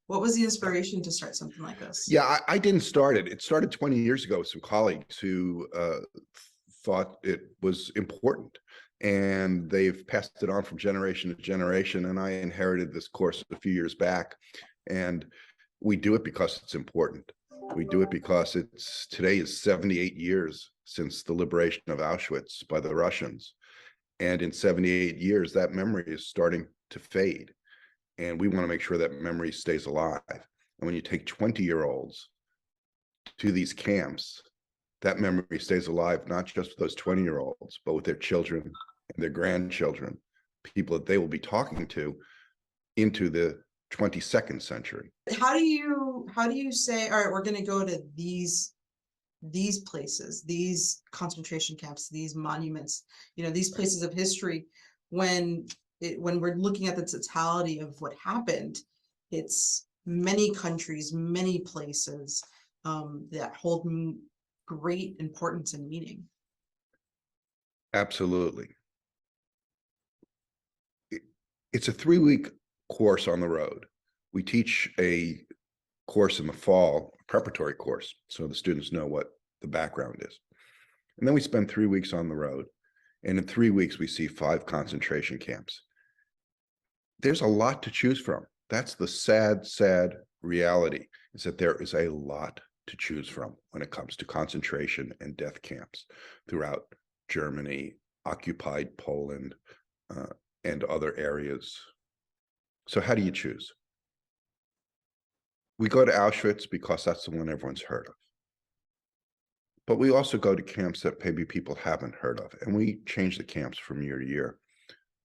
What was the inspiration to start something like this? Yeah, I didn't start it. It started 20 years ago with some colleagues who thought it was important. And they've passed it on from generation to generation. And I inherited this course a few years back. And we do it because it's important. We do it because today is 78 years since the liberation of Auschwitz by the Russians. And in 78 years, that memory is starting to fade. And we want to make sure that memory stays alive. And when you take 20-year-olds to these camps, that memory stays alive, not just with those 20-year-olds, but with their children and their grandchildren, people that they will be talking to into the 22nd century. How do you say, all right, we're going to go to these places, these concentration camps, these monuments, these places of history, when we're looking at the totality of what happened, it's many countries, many places that hold great importance and meaning. Absolutely. It's a 3-week course on the road. We teach a course in the fall, a preparatory course, so the students know what the background is. And then we spend 3 weeks on the road. And in 3 weeks, we see 5 concentration camps. There's a lot to choose from. That's the sad, sad reality, is that there is a lot to choose from when it comes to concentration and death camps throughout Germany, occupied Poland, and other areas. So how do you choose? We go to Auschwitz because that's the one everyone's heard of. But we also go to camps that maybe people haven't heard of, and we change the camps from year to year.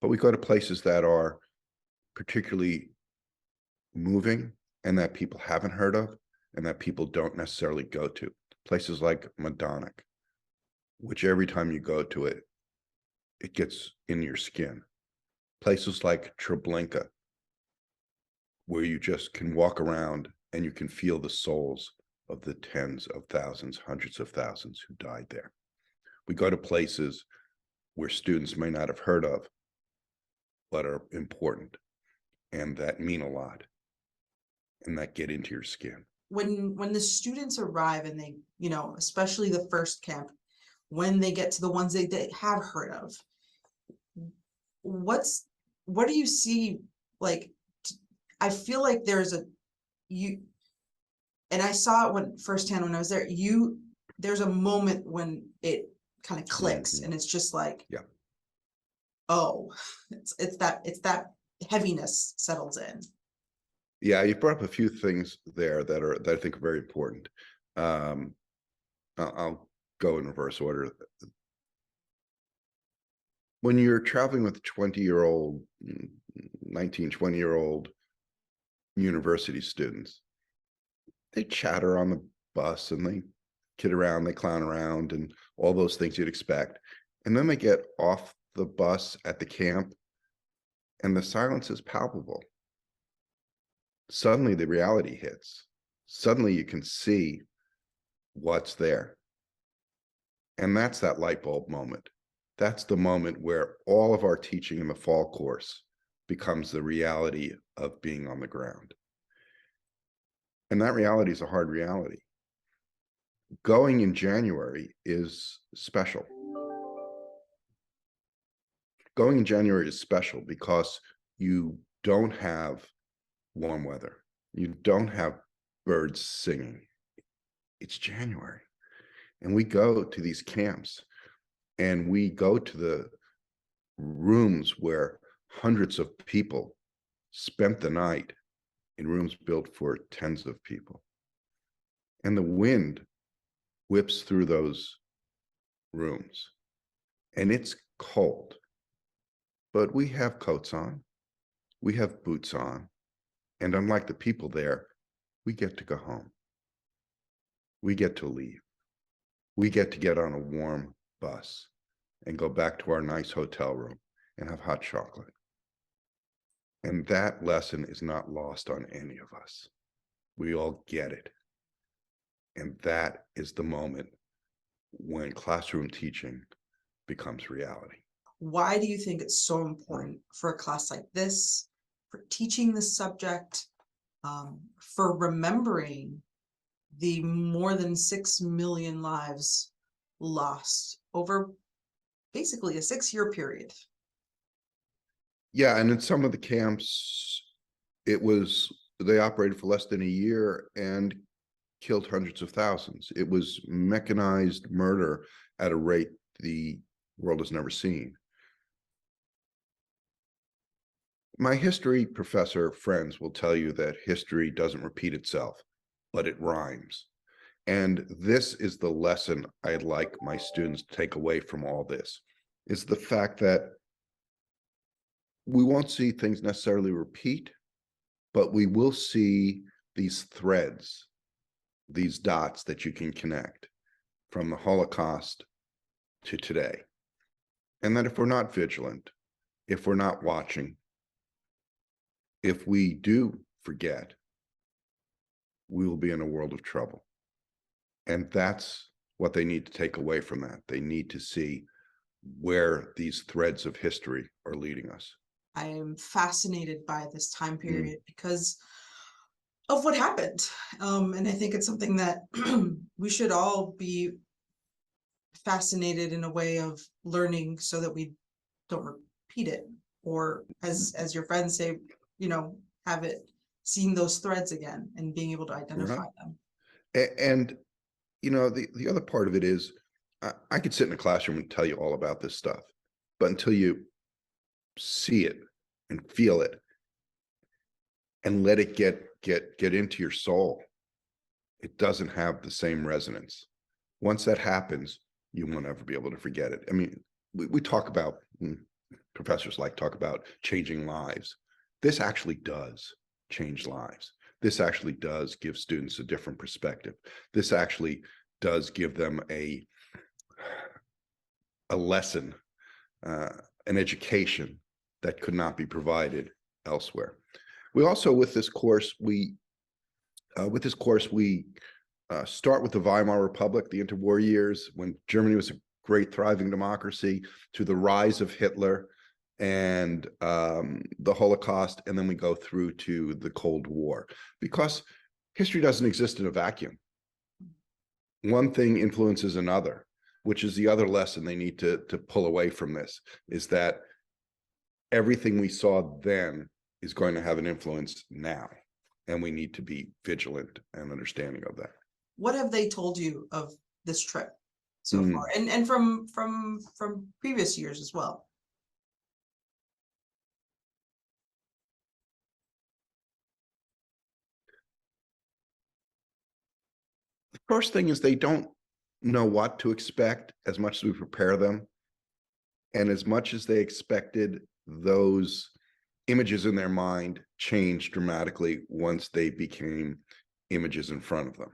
But we go to places that are particularly moving and that people haven't heard of and that people don't necessarily go to. Places like Majdanek, which every time you go to it, it gets in your skin. Places like Treblinka, where you just can walk around and you can feel the souls of the tens of thousands, hundreds of thousands who died there. We go to places where students may not have heard of, but are important and that mean a lot and that get into your skin. When the students arrive and they, especially the first camp, when they get to the ones they have heard of, what do you see? Like, I feel like there's and I saw it firsthand when I was there, there's a moment when it kind of clicks and it's just like, yeah. Oh, it's that heaviness settles in. Yeah, you brought up a few things there that I think are very important. I'll go in reverse order. When you're traveling with 20-year-old, 19, 20-year-old university students, they chatter on the bus and they kid around, they clown around and all those things you'd expect. And then they get off the bus at the camp and the silence is palpable. Suddenly the reality hits. Suddenly you can see what's there. And that's that light bulb moment. That's the moment where all of our teaching in the fall course becomes the reality of being on the ground. And that reality is a hard reality. Going in January is special. Going in January is special because you don't have warm weather. You don't have birds singing. It's January. And we go to these camps and we go to the rooms where hundreds of people spent the night in rooms built for tens of people. And the wind whips through those rooms and it's cold, but we have coats on, we have boots on, and unlike the people there, we get to go home. We get to leave. We get to get on a warm bus and go back to our nice hotel room and have hot chocolate. And that lesson is not lost on any of us. We all get it. And that is the moment when classroom teaching becomes reality. Why do you think it's so important for a class like this, for teaching this subject, for remembering the more than 6 million lives lost over basically a 6-year period. Yeah, and in some of the camps, they operated for less than a year and killed hundreds of thousands. It was mechanized murder at a rate the world has never seen. My history professor friends will tell you that history doesn't repeat itself, but it rhymes. And this is the lesson I'd like my students to take away from all this, is the fact that we won't see things necessarily repeat, but we will see these threads, these dots that you can connect from the Holocaust to today. And that if we're not vigilant, if we're not watching, if we do forget, we will be in a world of trouble. And that's what they need to take away from that. They need to see where these threads of history are leading us. I am fascinated by this time period because of what happened. And I think it's something that we should all be fascinated in a way of learning so that we don't repeat it, or as your friends say, have it, seeing those threads again and being able to identify them. And the other part of it is I could sit in a classroom and tell you all about this stuff, but until you see it and feel it and let it get into your soul, it doesn't have the same resonance. Once that happens, you won't ever be able to forget it. I mean, we talk about, professors like talk about changing lives. This actually does change lives. This actually does give students a different perspective. This actually does give them a lesson, an education that could not be provided elsewhere. We also, with this course, we start with the Weimar Republic, the interwar years, when Germany was a great thriving democracy, to the rise of Hitler and the Holocaust, and then we go through to the Cold War, because history doesn't exist in a vacuum. One thing influences another, which is the other lesson they need to pull away from this, is that everything we saw then is going to have an influence now, and we need to be vigilant and understanding of that. What have they told you of this trip so far, and from previous years as well? The first thing is they don't know what to expect as much as we prepare them. And as much as they expected, those images in their mind changed dramatically once they became images in front of them.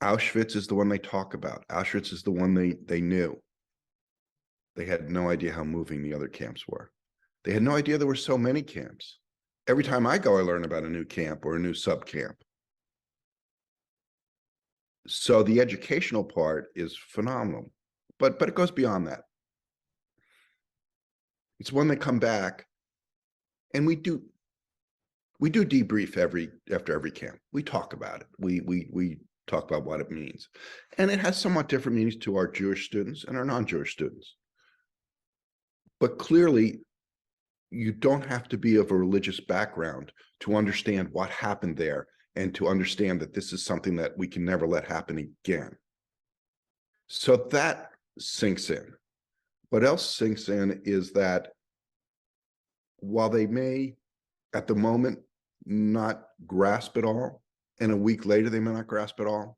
Auschwitz is the one they talk about. Auschwitz is the one they knew. They had no idea how moving the other camps were. They had no idea there were so many camps. Every time I go, I learn about a new camp or a new sub-camp. So the educational part is phenomenal, but it goes beyond that. It's when they come back, and we do debrief after every camp. We talk about it. We talk about what it means, and it has somewhat different meanings to our Jewish students and our non-Jewish students. But clearly, you don't have to be of a religious background to understand what happened there, and to understand that this is something that we can never let happen again. So that sinks in. What else sinks in is that while they may, at the moment, not grasp it all, and a week later they may not grasp it all,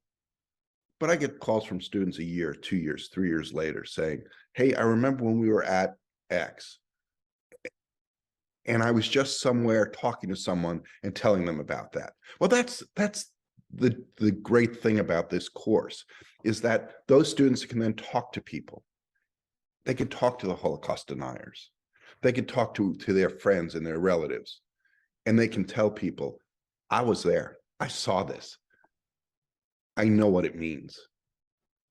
but I get calls from students a year, 2 years, 3 years later saying, hey, I remember when we were at X, and I was just somewhere talking to someone and telling them about that. Well, that's the great thing about this course, is that those students can then talk to people. They can talk to the Holocaust deniers. They can talk to their friends and their relatives, and they can tell people, I was there. I saw this. I know what it means.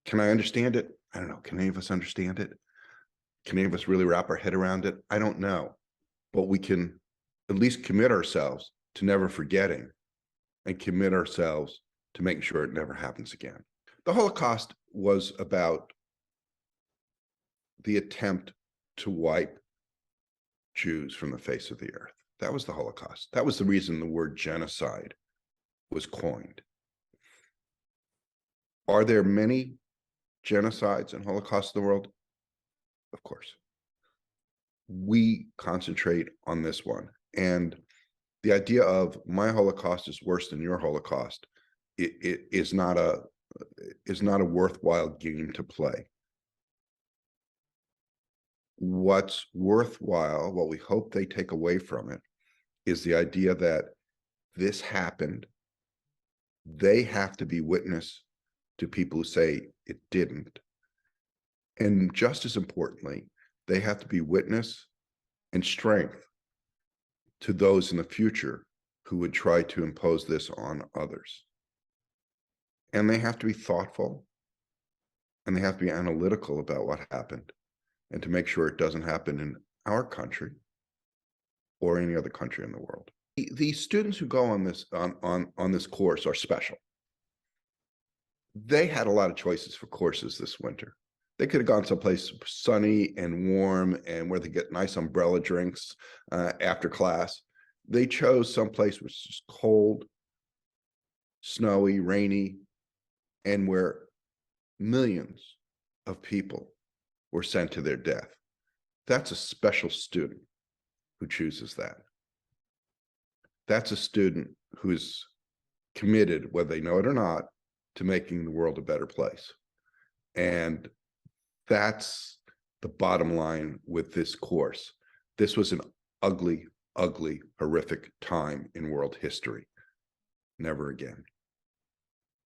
Can I understand it? I don't know. Can any of us understand it? Can any of us really wrap our head around it? I don't know. But we can at least commit ourselves to never forgetting and commit ourselves to making sure it never happens again. The Holocaust was about the attempt to wipe Jews from the face of the earth. That was the Holocaust. That was the reason the word genocide was coined. Are there many genocides and Holocausts in the world? Of course. We concentrate on this one. And the idea of my Holocaust is worse than your Holocaust it is not a worthwhile game to play. What's worthwhile, what we hope they take away from it, is the idea that this happened. They have to be witness to people who say it didn't. And just as importantly, they have to be witness and strength to those in the future who would try to impose this on others. And they have to be thoughtful, and they have to be analytical about what happened, and to make sure it doesn't happen in our country or any other country in the world. The students who go on this course are special. They had a lot of choices for courses this winter. They could have gone someplace sunny and warm and where they get nice umbrella drinks after class. They chose someplace which is cold, snowy, rainy, and where millions of people were sent to their death. That's a special student who chooses that. That's a student who's committed, whether they know it or not, to making the world a better place. And that's the bottom line with this course. This was an ugly, ugly, horrific time in world history. Never again.